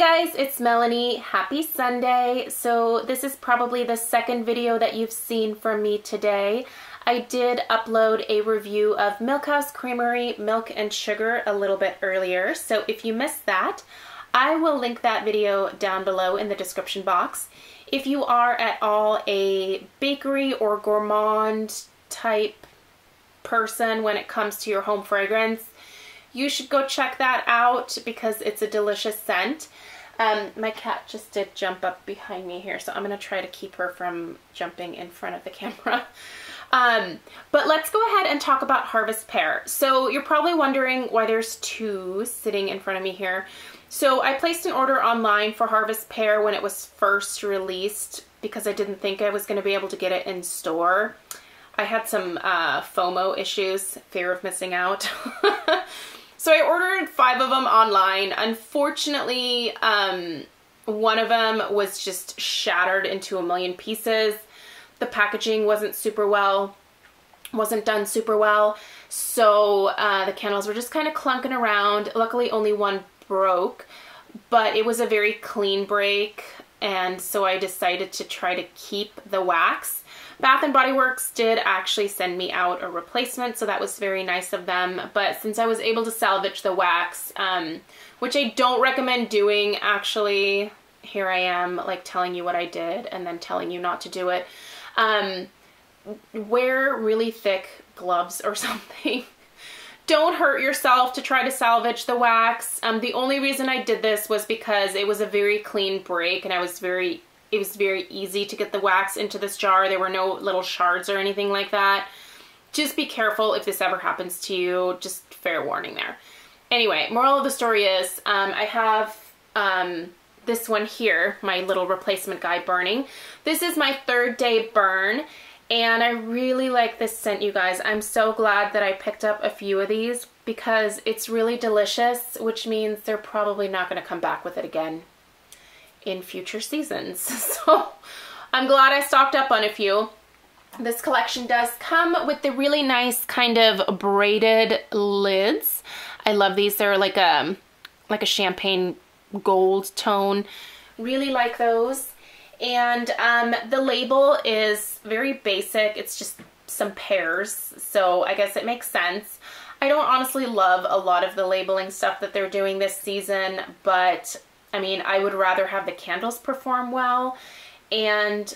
guys, it's Melanie. Happy Sunday. So this is probably the second video that you've seen from me today. I did upload a review of Milkhouse Creamery Milk and Sugar a little bit earlier. So if you missed that, I will link that video down below in the description box. If you are at all a bakery or gourmand type person when it comes to your home fragrance, you should go check that out because it's a delicious scent. My cat just did jump up behind me here, so I'm going to try to keep her from jumping in front of the camera. But let's go ahead and talk about Harvest Pear. So you're probably wondering why there's two sitting in front of me here. So I placed an order online for Harvest Pear when it was first released because I didn't think I was going to be able to get it in store. I had some FOMO issues, fear of missing out. So I ordered 5 of them online. Unfortunately, one of them was just shattered into a million pieces. The packaging wasn't done super well. So the candles were just kind of clunking around. Luckily, only one broke, but it was a very clean break. And so I decided to try to keep the wax. Bath & Body Works did actually send me out a replacement, so that was very nice of them. But since I was able to salvage the wax, which I don't recommend doing, actually, here I am like telling you what I did and then telling you not to do it. Wear really thick gloves or something. Don't hurt yourself to try to salvage the wax. The only reason I did this was because it was a very clean break and it was very easy to get the wax into this jar. There were no little shards or anything like that. Just be careful if this ever happens to you. Just fair warning there. Anyway, moral of the story is I have this one here, my little replacement guy burning. This is my 3rd day burn. And I really like this scent, you guys. I'm so glad that I picked up a few of these because it's really delicious, which means they're probably not going to come back with it again in future seasons. So I'm glad I stocked up on a few. This collection does come with the really nice kind of braided lids. I love these. They're like a champagne gold tone. Really like those. And the label is very basic. It's just some pears, so I guess it makes sense. I don't honestly love a lot of the labeling stuff that they're doing this season, but I mean, I would rather have the candles perform well. And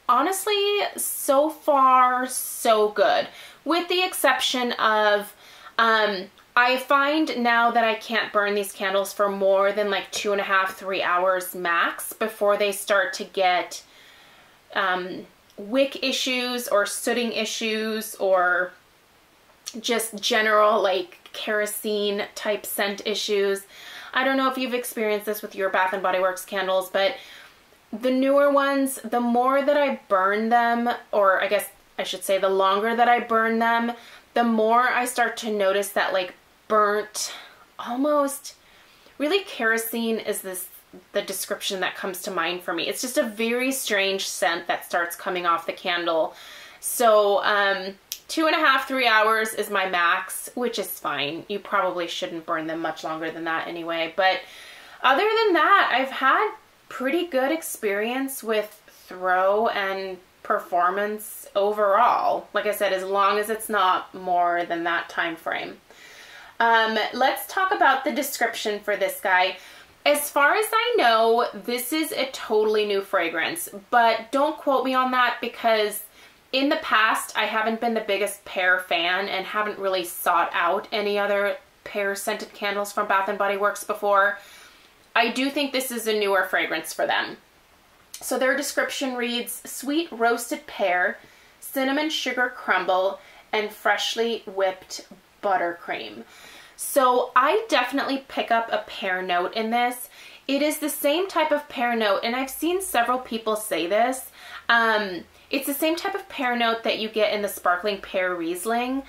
honestly, so far, so good. With the exception of, I find now that I can't burn these candles for more than like 2.5, 3 hours max before they start to get wick issues or sooting issues or just general like kerosene type scent issues. I don't know if you've experienced this with your Bath & Body Works candles, but the newer ones, the more that I burn them, or I guess I should say the longer that I burn them, the more I start to notice that like burnt, almost, really kerosene is the description that comes to mind for me. It's just a very strange scent that starts coming off the candle. So 2.5, 3 hours is my max, which is fine. You probably shouldn't burn them much longer than that anyway. But other than that, I've had pretty good experience with throw and performance overall. Like I said, as long as it's not more than that time frame. Let's talk about the description for this guy. As far as I know, this is a totally new fragrance, but don't quote me on that because in the past, I haven't been the biggest Pear fan and haven't really sought out any other Pear scented candles from Bath & Body Works before. I do think this is a newer fragrance for them. So their description reads, sweet roasted pear, cinnamon sugar crumble, and freshly whipped buttercream. So I definitely pick up a pear note in this. It is the same type of pear note, and I've seen several people say this. It's the same type of pear note that you get in the Sparkling Pear Riesling.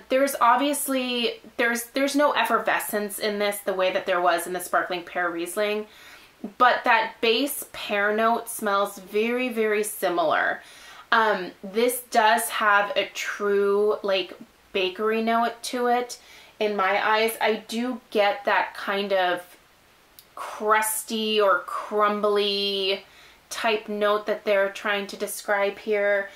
There's obviously, there's no effervescence in this the way that there was in the Sparkling Pear Riesling, but that base pear note smells very, very similar. This does have a true like bakery note to it. In my eyes, I do get that kind of crusty or crumbly type note that they're trying to describe here.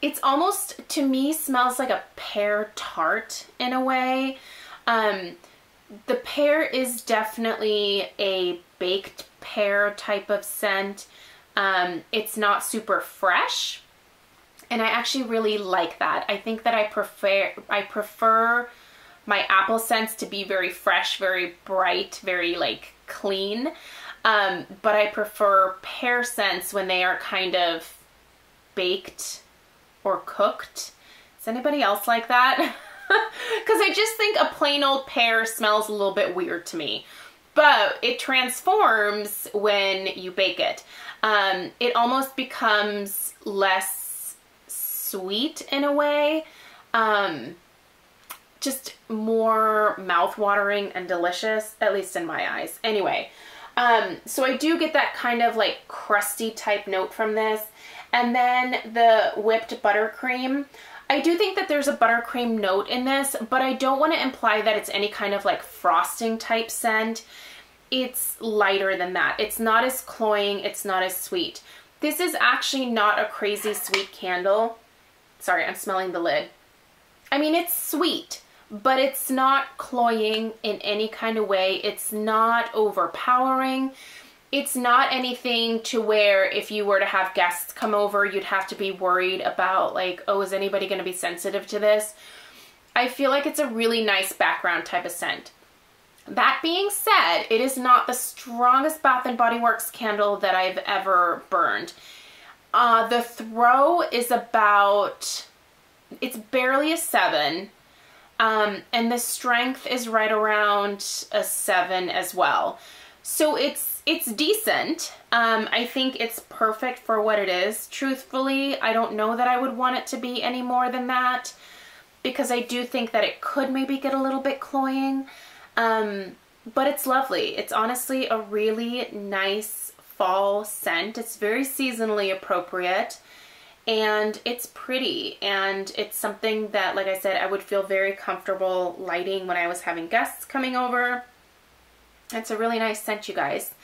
It's almost, to me, smells like a pear tart in a way. The pear is definitely a baked pear type of scent. It's not super fresh, and I actually really like that. I think that I prefer my apple scents to be very fresh, very bright, very like clean. But I prefer pear scents when they are kind of baked or cooked. Is anybody else like that? Because I just think a plain old pear smells a little bit weird to me. But it transforms when you bake it. It almost becomes less sweet in a way. Just more mouth-watering and delicious, at least in my eyes. Anyway, so I do get that kind of like crusty type note from this. And then the whipped buttercream. I do think that there's a buttercream note in this, but I don't want to imply that it's any kind of like frosting type scent. It's lighter than that. It's not as cloying. It's not as sweet. This is actually not a crazy sweet candle. Sorry, I'm smelling the lid. I mean, it's sweet, but it's not cloying in any kind of way. It's not overpowering. It's not anything to where if you were to have guests come over, you'd have to be worried about like, oh, is anybody going to be sensitive to this? I feel like it's a really nice background type of scent. That being said, it is not the strongest Bath & Body Works candle that I've ever burned. The throw is about, it's barely a 7. And the strength is right around a 7 as well. So it's decent. I think it's perfect for what it is. Truthfully, I don't know that I would want it to be any more than that, because I do think that it could maybe get a little bit cloying. But it's lovely. It's honestly a really nice fall scent. It's very seasonally appropriate, and it's pretty, and it's something that, like I said, I would feel very comfortable lighting when I was having guests coming over. It's a really nice scent, you guys.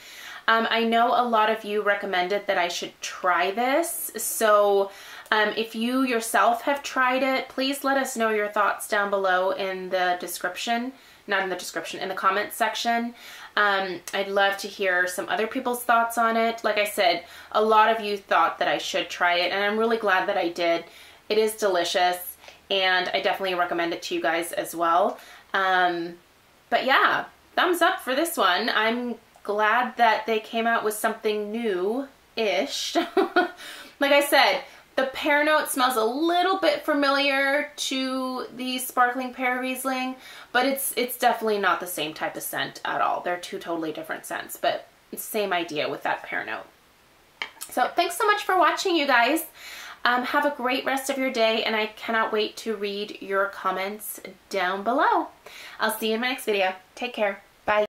I know a lot of you recommended that I should try this, so if you yourself have tried it, please let us know your thoughts down below in the description. Not in the description, in the comments section. I'd love to hear some other people's thoughts on it. Like I said, a lot of you thought that I should try it, and I'm really glad that I did. It is delicious, and I definitely recommend it to you guys as well. But yeah, thumbs up for this one. I'm glad that they came out with something new-ish. Like I said, the pear note smells a little bit familiar to the sparkling pear Riesling, but it's definitely not the same type of scent at all. They're two totally different scents, but it's the same idea with that pear note. So thanks so much for watching, you guys. Have a great rest of your day, and I cannot wait to read your comments down below. I'll see you in my next video. Take care. Bye.